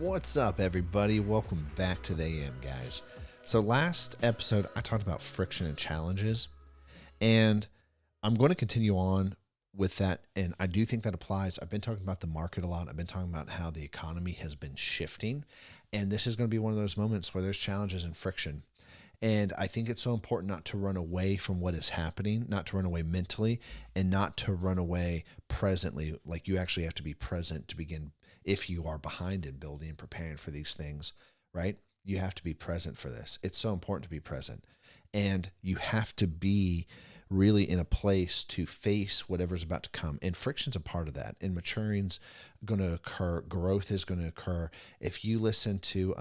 What's up, everybody? Welcome back to the AM, guys. So last episode, I talked about friction and challenges, and I'm going to continue on with that, and I do think that applies. I've been talking about the market a lot. I've been talking about how the economy has been shifting, and this is going to be one of those moments where there's challenges and friction. And I think it's so important not to run away from what is happening, not to run away mentally, and not to run away presently. Like, you actually have to be present to begin. If you are behind in building and preparing for these things, right? You have to be present for this. It's so important to be present. And you have to be really in a place to face whatever's about to come. And friction's a part of that. And maturing's going to occur. Growth is going to occur. If you listen to,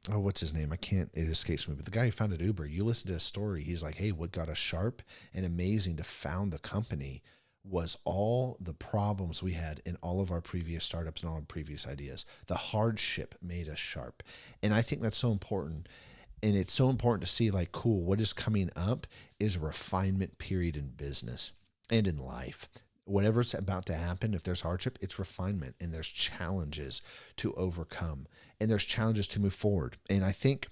what's his name? It escapes me. But the guy who founded Uber, you listen to his story. He's like, hey, what got us sharp and amazing to found the company was all the problems we had in all of our previous startups and all our previous ideas. The hardship made us sharp. And I think that's so important. And it's so important to see, like, cool, what is coming up is a refinement period in business and in life. Whatever's about to happen, if there's hardship, it's refinement, and there's challenges to overcome, and there's challenges to move forward. And I think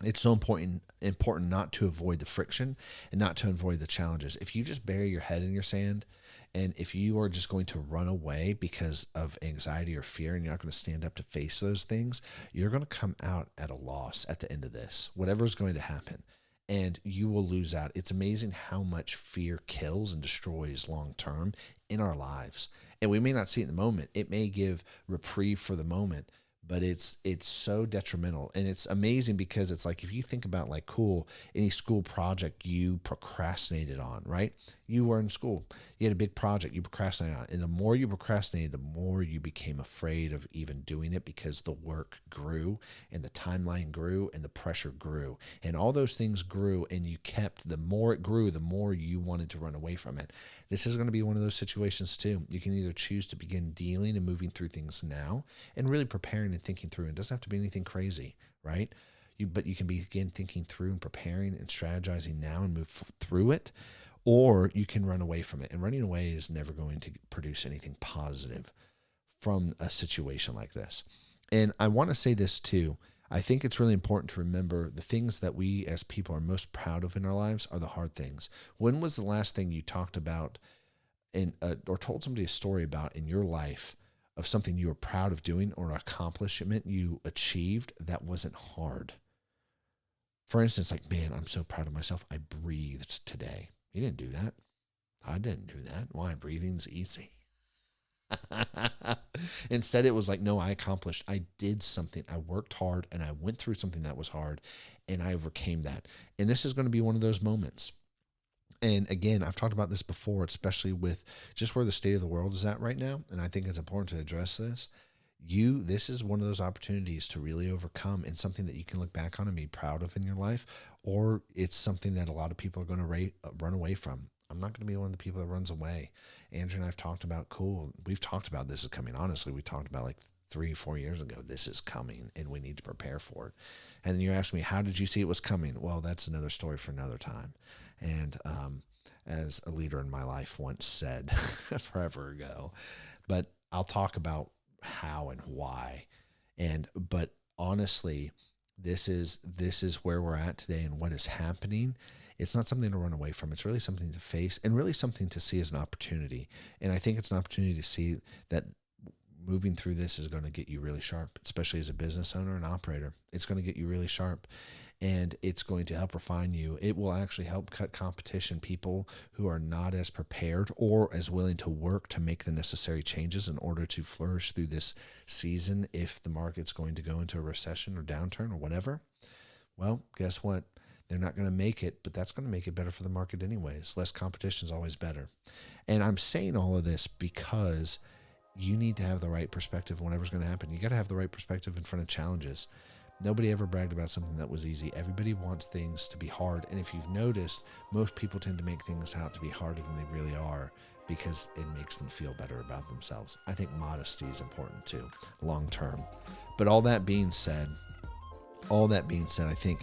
it's so important not to avoid the friction and not to avoid the challenges. If you just bury your head in your sand, and if you are just going to run away because of anxiety or fear, and you're not going to stand up to face those things, you're going to come out at a loss at the end of this, whatever's going to happen, and you will lose out. It's amazing how much fear kills and destroys long-term in our lives. And we may not see it in the moment. It may give reprieve for the moment, but it's so detrimental. And it's amazing because it's like, if you think about, like, cool, any school project you procrastinated on, right? You were in school, you had a big project you procrastinated on. And the more you procrastinated, the more you became afraid of even doing it, because the work grew and the timeline grew and the pressure grew and all those things grew. And the more it grew, the more you wanted to run away from it. This is going to be one of those situations too. You can either choose to begin dealing and moving through things now and really preparing and thinking through. It doesn't have to be anything crazy, right? But you can begin thinking through and preparing and strategizing now and move through it, or you can run away from it. And running away is never going to produce anything positive from a situation like this. And I want to say this too. I think it's really important to remember the things that we as people are most proud of in our lives are the hard things. When was the last thing you talked about or told somebody a story about in your life of something you were proud of doing or an accomplishment you achieved that wasn't hard? For instance, like, man, I'm so proud of myself. I breathed today. You didn't do that. I didn't do that. Why? Breathing's easy. Instead, it was like, no, I accomplished. I did something. I worked hard, and I went through something that was hard, and I overcame that. And this is going to be one of those moments. And again, I've talked about this before, especially with just where the state of the world is at right now. And I think it's important to address this. This is one of those opportunities to really overcome, and something that you can look back on and be proud of in your life, or it's something that a lot of people are going to run away from. I'm not going to be one of the people that runs away. Andrew and I have talked about, we've talked about this is coming. Honestly, we talked about like 3-4 years ago, this is coming and we need to prepare for it. And then you ask me, how did you see it was coming? Well, that's another story for another time. And as a leader in my life once said forever ago, but I'll talk about how and why. But honestly, this is where we're at today, and what is happening. It's not something to run away from. It's really something to face, and really something to see as an opportunity. And I think it's an opportunity to see that moving through this is going to get you really sharp, especially as a business owner and operator. It's going to get you really sharp, and it's going to help refine you. It will actually help cut competition, people who are not as prepared or as willing to work to make the necessary changes in order to flourish through this season. If the market's going to go into a recession or downturn or whatever, well, guess what? They're not going to make it, but that's going to make it better for the market anyways. Less competition is always better. And I'm saying all of this because you need to have the right perspective whenever's going to happen. You got to have the right perspective in front of challenges. Nobody ever bragged about something that was easy. Everybody wants things to be hard. And if you've noticed, most people tend to make things out to be harder than they really are, because it makes them feel better about themselves. I think modesty is important too, long term. But all that being said, I think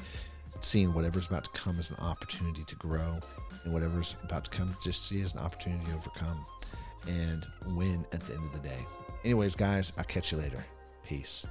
seeing whatever's about to come as an opportunity to grow, and whatever's about to come, just see as an opportunity to overcome and win at the end of the day. Anyways, guys, I'll catch you later. Peace.